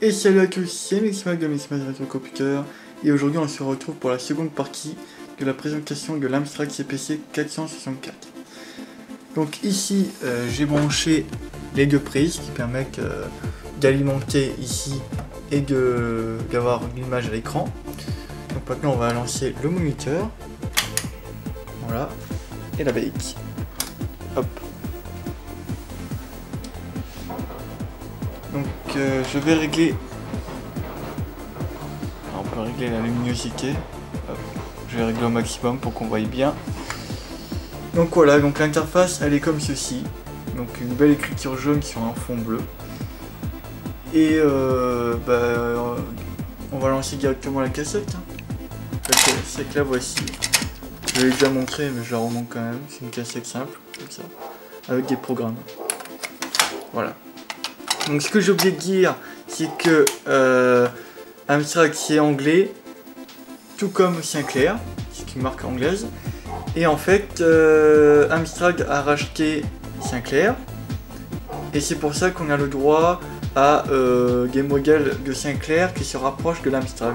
Et salut à tous, c'est Mixmag de Mixmag Retro Computer et aujourd'hui on se retrouve pour la seconde partie de la présentation de l'Amstrad CPC 464. Donc ici j'ai branché les deux prises qui permettent d'alimenter ici et d'avoir l'image à l'écran. Donc maintenant on va lancer le moniteur, voilà, et la brique. Hop. Donc je vais régler, on peut régler la luminosité. Hop. Je vais régler au maximum pour qu'on voie bien. Donc voilà, donc l'interface elle est comme ceci, donc une belle écriture jaune sur un fond bleu. Et on va lancer directement la cassette. C'est que la voici. Je l'ai déjà montré mais je la remonte quand même. C'est une cassette simple comme ça, avec des programmes. Voilà. Donc ce que j'ai oublié de dire, c'est que Amstrad c'est anglais, tout comme Sinclair, ce qui marque anglaise. Et en fait, Amstrad a racheté Sinclair, et c'est pour ça qu'on a le droit à des modèles de Sinclair qui se rapprochent de l'Amstrad.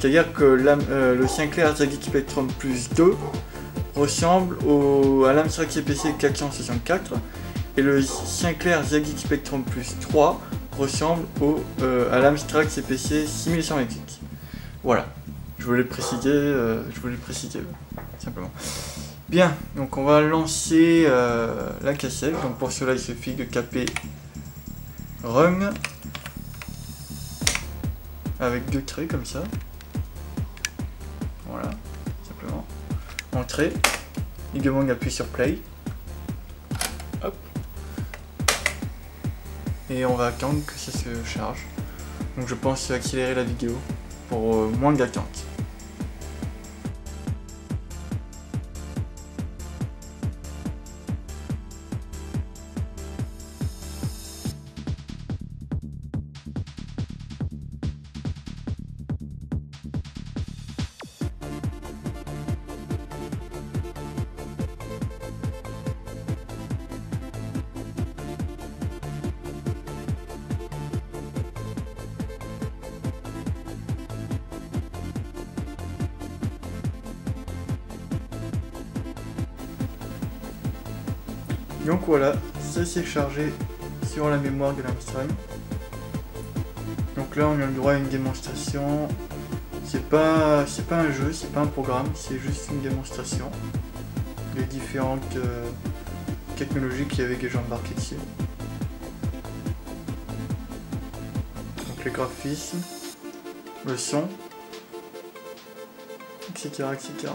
C'est-à-dire que le Sinclair ZX Spectrum Plus 2 ressemble à l'Amstrad CPC 464. Et le Sinclair ZX Spectrum Plus 3 ressemble à l'Amstrad CPC 6100XX. Voilà, je voulais le préciser, simplement. Bien, donc on va lancer la cassette. Donc pour cela, il suffit de taper Run avec deux traits comme ça. Voilà, simplement. Entrée. Il demande d'appuyer sur Play. Hop. Et on va attendre que ça se charge. Donc je pense accélérer la vidéo pour moins d'attente. Donc voilà, ça s'est chargé sur la mémoire de l'Amstrad. Donc là on a le droit à une démonstration. C'est pas un jeu, c'est pas un programme, c'est juste une démonstration des différentes technologies qu'il y avait déjà embarquées dessus. Donc les graphismes, le son, etc. etc.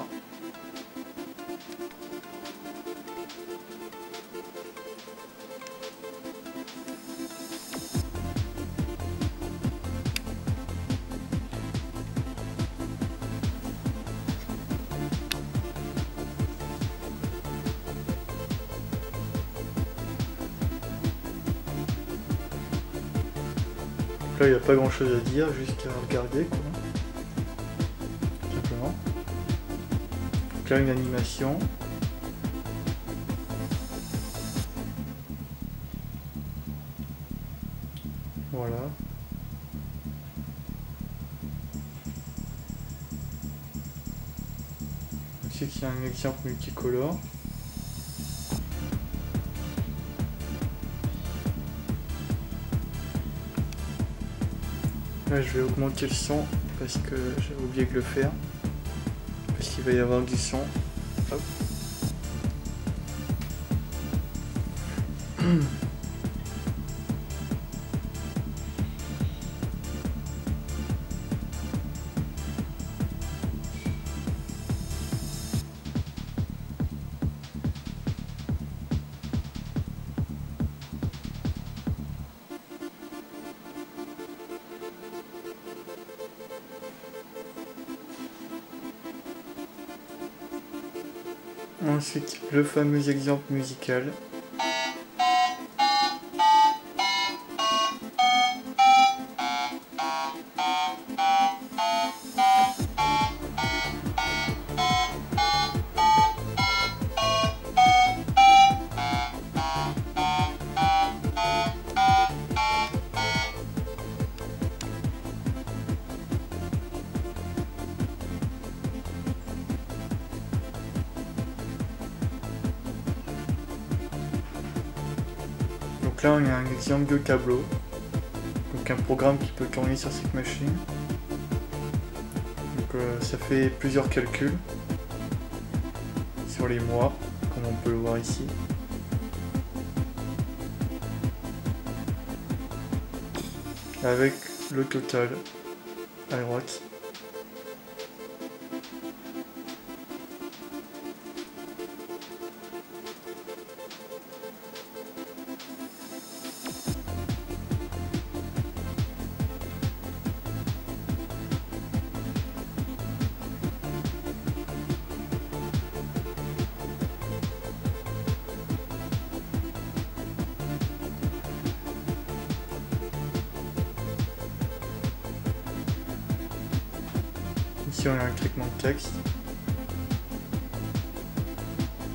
Là il n'y a pas grand chose à dire, juste à regarder quoi. Simplement. Donc là une animation. Voilà. Ici il y a un exemple multicolore. Là je vais augmenter le son parce que j'ai oublié de le faire. Parce qu'il va y avoir du son. Hop. Ensuite, le fameux exemple musical. Donc là on a un exemple de tableau. Donc un programme qui peut tourner sur cette machine. Donc ça fait plusieurs calculs sur les mois, comme on peut le voir ici. Avec le total à droite. Ici on a un traitement de texte.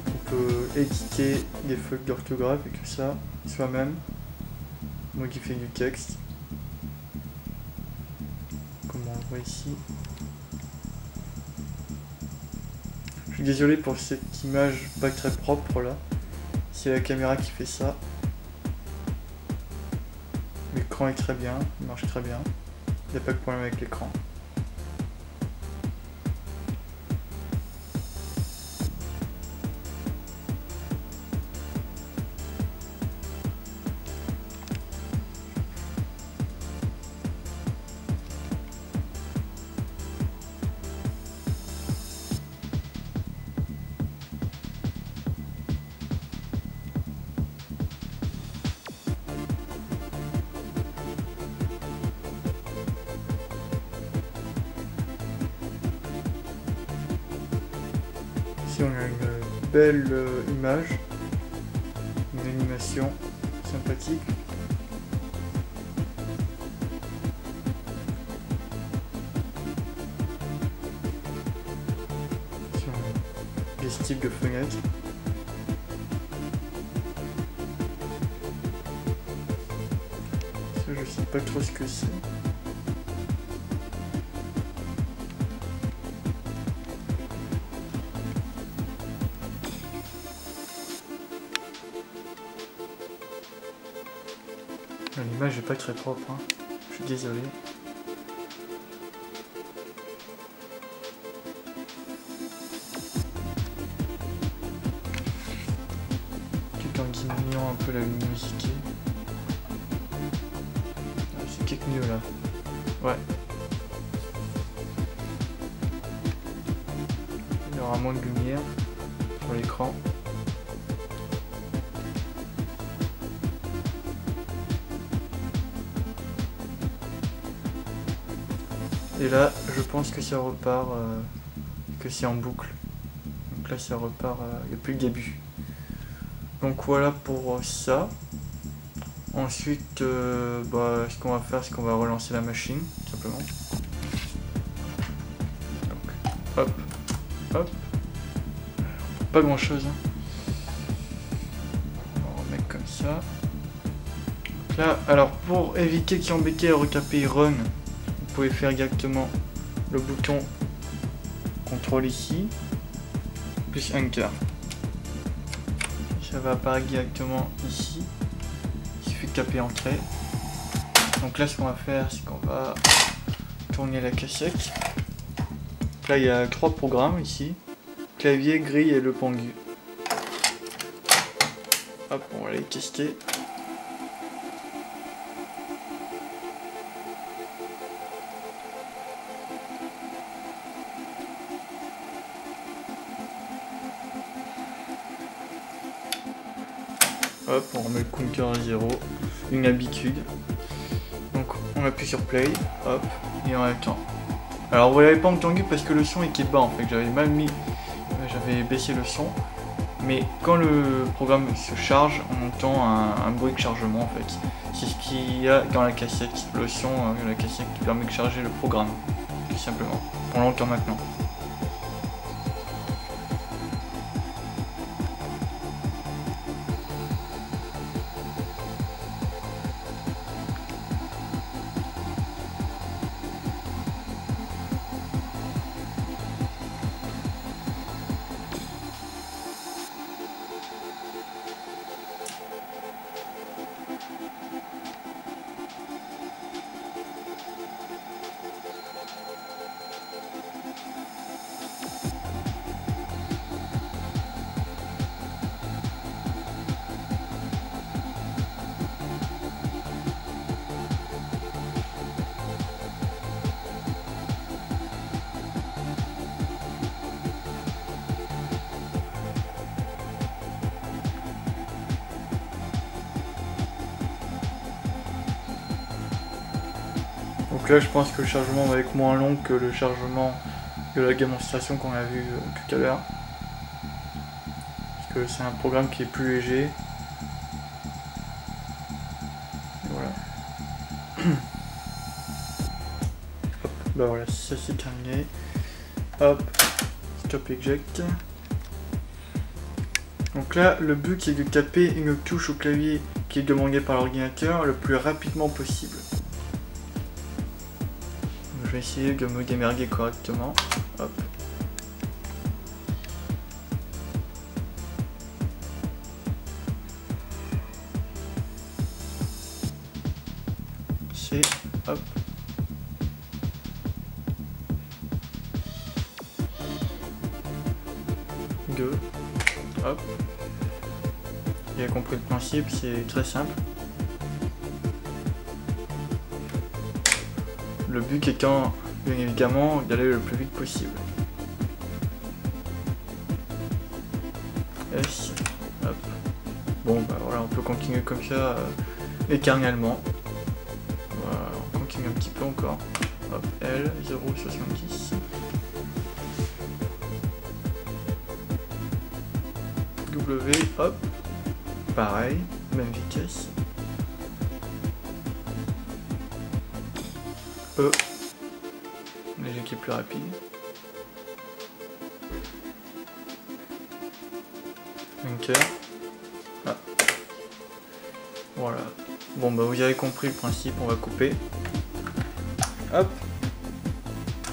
On peut éditer des fautes d'orthographe et tout ça soi-même. Modifier du texte. Comme on le voit ici. Je suis désolé pour cette image pas très propre là. C'est la caméra qui fait ça. L'écran est très bien, il marche très bien. Il n'y a pas de problème avec l'écran. Ici on a une belle image, une animation sympathique. Ici on a des styles de fenêtres. Ça je sais pas trop ce que c'est. L'image est pas très propre, hein. Je suis désolé. Tout en diminuant un peu la luminosité. Ah, c'est quelque mieux là. Ouais. Il y aura moins de lumière sur l'écran. Et là, je pense que ça repart, que c'est en boucle. Donc là, ça repart depuis le début. Donc voilà pour ça. Ensuite, ce qu'on va faire, c'est qu'on va relancer la machine, tout simplement. Donc, hop, hop. Pas grand chose. Hein. On va remettre comme ça. Donc là, alors pour éviter qu'il y ait embêté à retaper Run, vous pouvez faire directement le bouton CTRL ici, plus Enter. Ça va apparaître directement ici. Il suffit de taper Entrée. Donc là, ce qu'on va faire, c'est qu'on va tourner la cassette. Là, il y a 3 programmes ici. Clavier, grille et le pendu. Hop, on va les tester. Hop, on remet le counter à 0, une habitude. Donc on appuie sur play, hop, et on attend. Alors vous l'avez pas entendu parce que le son était bas en fait, j'avais mal mis, j'avais baissé le son. Mais quand le programme se charge, on entend un bruit de chargement en fait. C'est ce qu'il y a dans la cassette, le son de la cassette qui permet de charger le programme, tout simplement. On l'entend maintenant. Donc là je pense que le chargement va être moins long que le chargement de la démonstration qu'on a vu tout à l'heure. Parce que c'est un programme qui est plus léger. Et voilà. Hop, bah voilà, ça c'est terminé. Hop, stop eject. Donc là, le but est de taper une touche au clavier qui est demandée par l'ordinateur le plus rapidement possible. Je vais essayer de me démerguer correctement. Hop. C, hop. G, hop. Vous avez compris le principe, c'est très simple. Le but étant, bien évidemment, d'aller le plus vite possible. S, hop. Bon, bah voilà, on peut continuer comme ça éternellement. Voilà, on continue un petit peu encore. Hop, L, 0,70. W, hop. Pareil, même vitesse. E, léger qui est plus rapide. Enter. Ah. Voilà. Bon bah vous avez compris le principe, on va couper. Hop.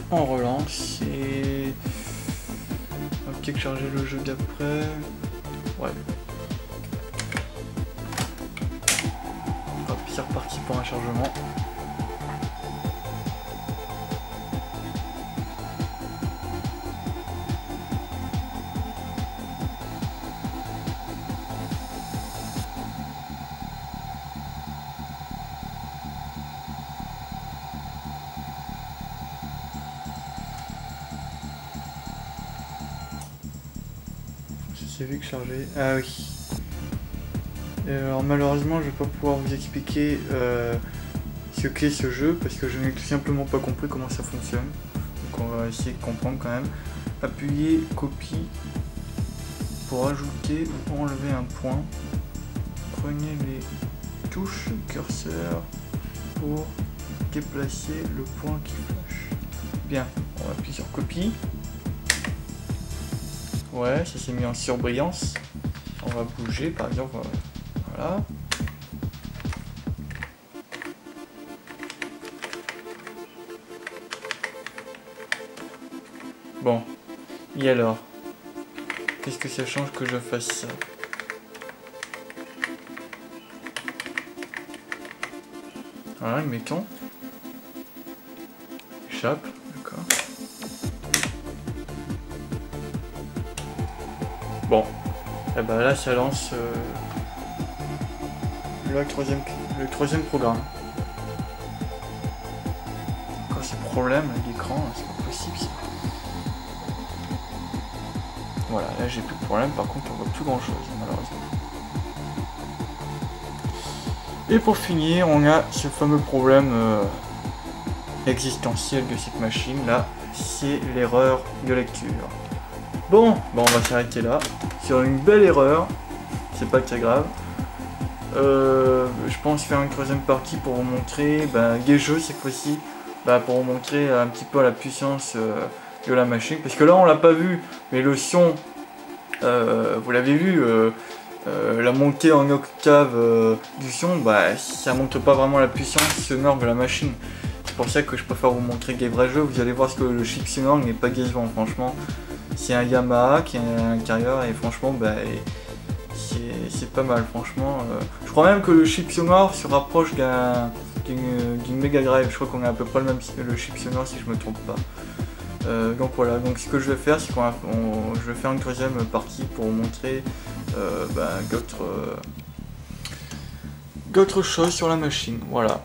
On relance et... on va peut-être charger le jeu d'après. Ouais. Hop, c'est reparti pour un chargement. C'est vite chargé. Ah oui. Alors malheureusement je vais pas pouvoir vous expliquer ce qu'est ce jeu parce que je n'ai tout simplement pas compris comment ça fonctionne. Donc on va essayer de comprendre quand même. Appuyez copie pour ajouter ou enlever un point. Prenez les touches curseur pour déplacer le point qui flash. Bien, on va appuyer sur copie. Ouais, ça s'est mis en surbrillance. On va bouger par exemple. Voilà. Bon. Et alors? Qu'est-ce que ça change que je fasse ça? Voilà, mettons. Échappe, d'accord. Bon. Et ben là, ça lance le troisième programme. Quand c'est problème avec l'écran, c'est pas possible ça. Voilà, là j'ai plus de problème, par contre on voit plus grand chose malheureusement. Et pour finir, on a ce fameux problème existentiel de cette machine là, c'est l'erreur de lecture. Bon, on va s'arrêter là, sur une belle erreur, c'est pas très grave. Je pense faire une troisième partie pour vous montrer des jeux cette fois-ci, pour vous montrer un petit peu la puissance de la machine, parce que là on l'a pas vu, mais le son, vous l'avez vu, la montée en octave du son, ça montre pas vraiment la puissance sonore de la machine. C'est pour ça que je préfère vous montrer des vrais jeux. Vous allez voir que le chip sonore n'est pas décevant, franchement. C'est un Yamaha qui est à l'intérieur et franchement c'est pas mal, franchement. Je crois même que le chip sonore se rapproche d'une Mega Drive. Je crois qu'on a à peu près le chip sonore si je me trompe pas. Donc voilà, donc ce que je vais faire, c'est je vais faire une troisième partie pour vous montrer d'autres choses sur la machine. Voilà.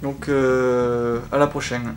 Donc à la prochaine.